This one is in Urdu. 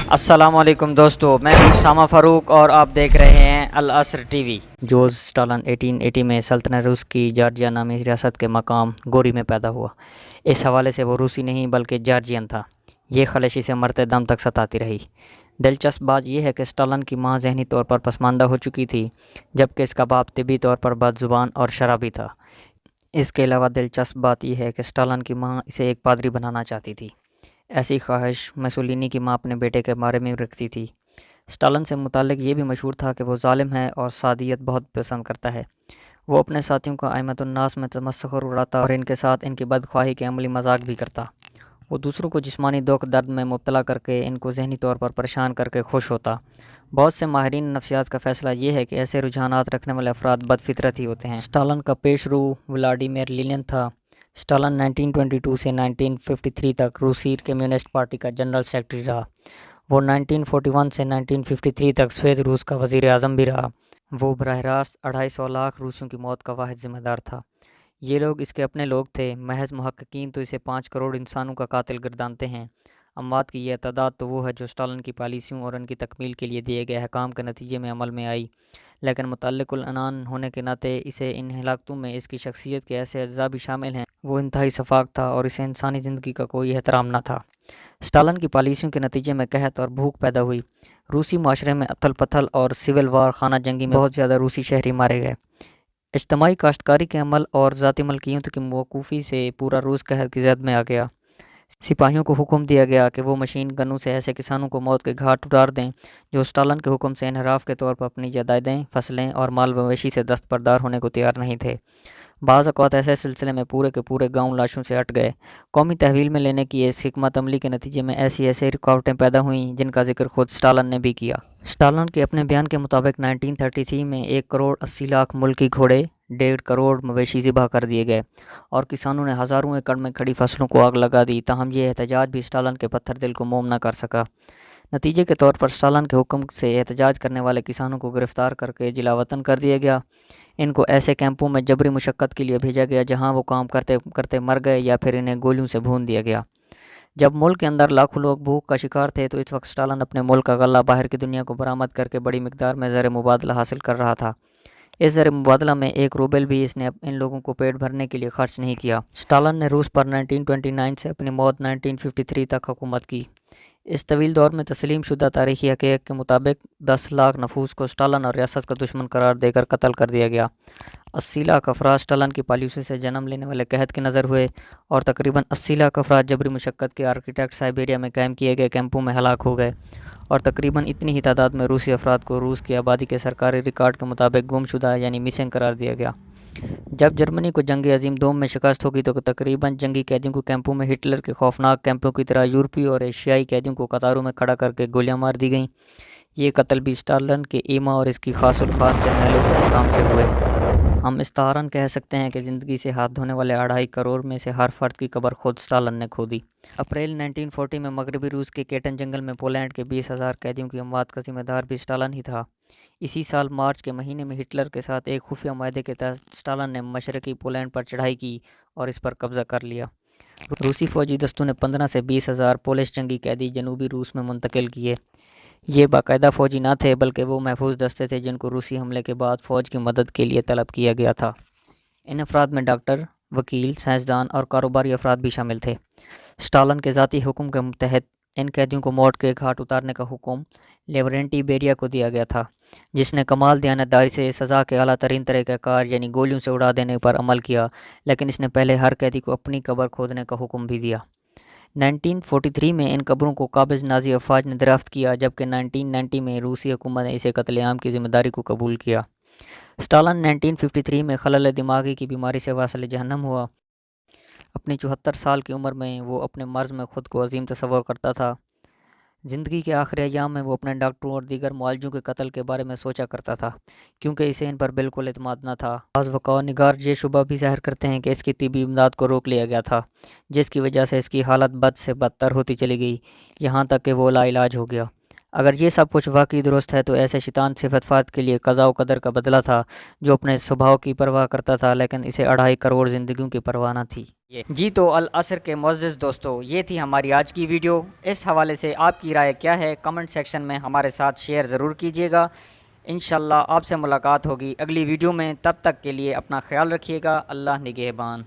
السلام علیکم دوستو، میں ہوں اسامہ فاروق اور آپ دیکھ رہے ہیں العصر ٹی وی۔ جوز اسٹالن 1880 میں سلطنت روس کی جارجیا نامی ریاست کے مقام گوری میں پیدا ہوا۔ اس حوالے سے وہ روسی نہیں بلکہ جارجین تھا۔ یہ خلش اسے مرتے دم تک ستاتی رہی۔ دلچسپ بات یہ ہے کہ اسٹالن کی ماں ذہنی طور پر پسماندہ ہو چکی تھی، جبکہ اس کا باپ طبی طور پر بد زبان اور شرابی تھا۔ اس کے علاوہ دلچسپ بات یہ ہے کہ اسٹالن کی ماں اسے ایک پادری بنانا چاہتی تھی۔ ایسی خواہش مسولینی کی ماں اپنے بیٹے کے بارے میں رکھتی تھی۔ اسٹالن سے متعلق یہ بھی مشہور تھا کہ وہ ظالم ہے اور سادیت بہت پسند کرتا ہے۔ وہ اپنے ساتھیوں کا ائمۃ الناس میں تمسخر اڑاتا اور ان کے ساتھ ان کی بدخواہی کے عملی مذاق بھی کرتا۔ وہ دوسروں کو جسمانی دکھ درد میں مبتلا کر کے ان کو ذہنی طور پر پریشان کر کے خوش ہوتا۔ بہت سے ماہرین نفسیات کا فیصلہ یہ ہے کہ ایسے رجحانات رکھنے والے افراد بد فطرت ہی ہوتے ہیں۔ اسٹالن کا پیش رو ولاڈیمیر لینن تھا۔ اسٹالن 1922 سے 1953 تک روسی کمیونسٹ پارٹی کا جنرل سیکرٹری رہا۔ وہ 1941 سے 1953 تک سوویت روس کا وزیر اعظم بھی رہا۔ وہ براہ راست 250 لاکھ روسیوں کی موت کا واحد ذمہ دار تھا۔ یہ لوگ اس کے اپنے لوگ تھے۔ محض محققین تو اسے 5 کروڑ انسانوں کا قاتل گردانتے ہیں۔ اموات کی یہ تعداد تو وہ ہے جو اسٹالن کی پالیسیوں اور ان کی تکمیل کے لیے دیے گئے احکام کے نتیجے میں عمل میں آئی، لیکن متعلق العنان ہونے کے ناطے اسے ان ہلاکتوں میں اس کی شخصیت کے ایسے اجزاء بھی شامل ہیں۔ وہ انتہائی شفاق تھا اور اسے انسانی زندگی کا کوئی احترام نہ تھا۔ اسٹالن کی پالیسیوں کے نتیجے میں قحط اور بھوک پیدا ہوئی۔ روسی معاشرے میں اتھل پتھل اور سول وار خانہ جنگی میں بہت زیادہ روسی شہری مارے گئے۔ اجتماعی کاشتکاری کے عمل اور ذاتی ملکیت کی موقوفی سے پورا روس قحط کی زد میں آ گیا۔ سپاہیوں کو حکم دیا گیا کہ وہ مشین گنوں سے ایسے کسانوں کو موت کے گھاٹ اتار دیں جو اسٹالن کے حکم سے انحراف کے طور پر اپنی جائیدادیں، فصلیں اور مال مویشی سے دستبردار ہونے کو تیار نہیں تھے۔ بعض اوقات ایسے سلسلے میں پورے کے پورے گاؤں لاشوں سے ہٹ گئے۔ قومی تحویل میں لینے کی اس حکمت عملی کے نتیجے میں ایسی رکاوٹیں پیدا ہوئیں جن کا ذکر خود اسٹالن نے بھی کیا۔ اسٹالن کے اپنے بیان کے مطابق 1933 میں 1 کروڑ 80 لاکھ ملکی گھوڑے، 1.5 کروڑ مویشی ذبح کر دیے گئے اور کسانوں نے ہزاروں ایکڑ میں کھڑی فصلوں کو آگ لگا دی۔ تاہم یہ احتجاج بھی اسٹالن کے پتھر دل کو موم نہ کر سکا۔ نتیجے کے طور پر اسٹالن کے حکم سے احتجاج کرنے والے کسانوں کو گرفتار کر کے جلا وطن کر دیا گیا۔ ان کو ایسے کیمپوں میں جبری مشقت کے لیے بھیجا گیا جہاں وہ کام کرتے کرتے مر گئے یا پھر انہیں گولیوں سے بھون دیا گیا۔ جب ملک کے اندر لاکھوں لوگ بھوک کا شکار تھے تو اس وقت اسٹالن اپنے ملک کا غلہ باہر کی دنیا کو برآمد کر کے بڑی مقدار میں زر مبادلہ حاصل کر رہا تھا۔ اس زر مبادلہ میں 1 روبل بھی اس نے ان لوگوں کو پیٹ بھرنے کے لیے خرچ نہیں کیا۔ اسٹالن نے روس پر 1929 سے اپنی موت 1953 تک حکومت کی۔ اس طویل دور میں تسلیم شدہ تاریخی حقائق کے مطابق 10 لاکھ نفوس کو اسٹالن اور ریاست کا دشمن قرار دے کر قتل کر دیا گیا۔ 80 لاکھ افراد اسٹالن کی پالیسیوں سے جنم لینے والے قحط کے نظر ہوئے اور تقریباً 80 لاکھ افراد جبری مشقت کے آرکٹیکٹ سائبیریا میں قائم کیے گئے کیمپوں میں ہلاک ہو گئے اور تقریباً اتنی ہی تعداد میں روسی افراد کو روس کی آبادی کے سرکاری ریکارڈ کے مطابق گم شدہ یعنی مسنگ قرار دیا گیا۔ جب جرمنی کو جنگ عظیم دوم میں شکست ہوگی تو تقریباً جنگی قیدیوں کو کیمپوں میں ہٹلر کے خوفناک کیمپوں کی طرح یورپی اور ایشیائی قیدیوں کو قطاروں میں کھڑا کر کے گولیاں مار دی گئیں۔ یہ قتل بھی اسٹالن کے ایما اور اس کی خاص الخاص جرنیلوں کے احکام سے ہوئے۔ ہم استعاراً کہہ سکتے ہیں کہ زندگی سے ہاتھ دھونے والے 2.5 کروڑ میں سے ہر فرد کی قبر خود اسٹالن نے کھودی۔ اپریل 1940 میں مغربی روس کے کیٹن جنگل میں پولینڈ کے 20,000 قیدیوں کی اموات کا ذمہ دار بھی اسٹالن ہی تھا۔ اسی سال مارچ کے مہینے میں ہٹلر کے ساتھ ایک خفیہ معاہدے کے تحت اسٹالن نے مشرقی پولینڈ پر چڑھائی کی اور اس پر قبضہ کر لیا۔ روسی فوجی دستوں نے 15 سے 20,000 پولش جنگی قیدی جنوبی روس میں منتقل کیے۔ یہ باقاعدہ فوجی نہ تھے بلکہ وہ محفوظ دستے تھے جن کو روسی حملے کے بعد فوج کی مدد کے لیے طلب کیا گیا تھا۔ ان افراد میں ڈاکٹر، وکیل، سائنسدان اور کاروباری افراد بھی شامل تھے۔ اسٹالن کے ذاتی حکم کے تحت ان قیدیوں کو موت کے گھاٹ اتارنے کا حکم لیورنٹی بیریا کو دیا گیا تھا، جس نے کمال دیانتداری سے سزا کے اعلیٰ ترین طریقہ کار یعنی گولیوں سے اڑا دینے پر عمل کیا، لیکن اس نے پہلے ہر قیدی کو اپنی قبر کھودنے کا حکم بھی دیا۔ 1943 میں ان قبروں کو قابض نازی افواج نے دریافت کیا جبکہ 1990 میں روسی حکومت نے اسے قتل عام کی ذمہ داری کو قبول کیا۔ اسٹالن 1953 میں خلل دماغی کی بیماری سے واصل جہنم ہوا۔ اپنی 74 سال کی عمر میں وہ اپنے مرض میں خود کو عظیم تصور کرتا تھا۔ زندگی کے آخری ایام میں وہ اپنے ڈاکٹروں اور دیگر معالجوں کے قتل کے بارے میں سوچا کرتا تھا کیونکہ اسے ان پر بالکل اعتماد نہ تھا۔ بعض وقوع نگار یہ شبہ بھی ظاہر کرتے ہیں کہ اس کی طبی امداد کو روک لیا گیا تھا، جس کی وجہ سے اس کی حالت بد سے بدتر ہوتی چلی گئی، یہاں تک کہ وہ لا علاج ہو گیا۔ اگر یہ سب کچھ واقعی درست ہے تو ایسے شیطان صفت فات کے لیے قضاء و قدر کا بدلہ تھا، جو اپنے سبھاؤ کی پرواہ کرتا تھا لیکن اسے 2.5 کروڑ زندگیوں کی پرواہ نہ تھی۔ جی تو العصر کے معزز دوستو، یہ تھی ہماری آج کی ویڈیو۔ اس حوالے سے آپ کی رائے کیا ہے کمنٹ سیکشن میں ہمارے ساتھ شیئر ضرور کیجیے گا۔ انشاءاللہ آپ سے ملاقات ہوگی اگلی ویڈیو میں، تب تک کے لیے اپنا خیال رکھیے گا۔ اللہ نگہبان۔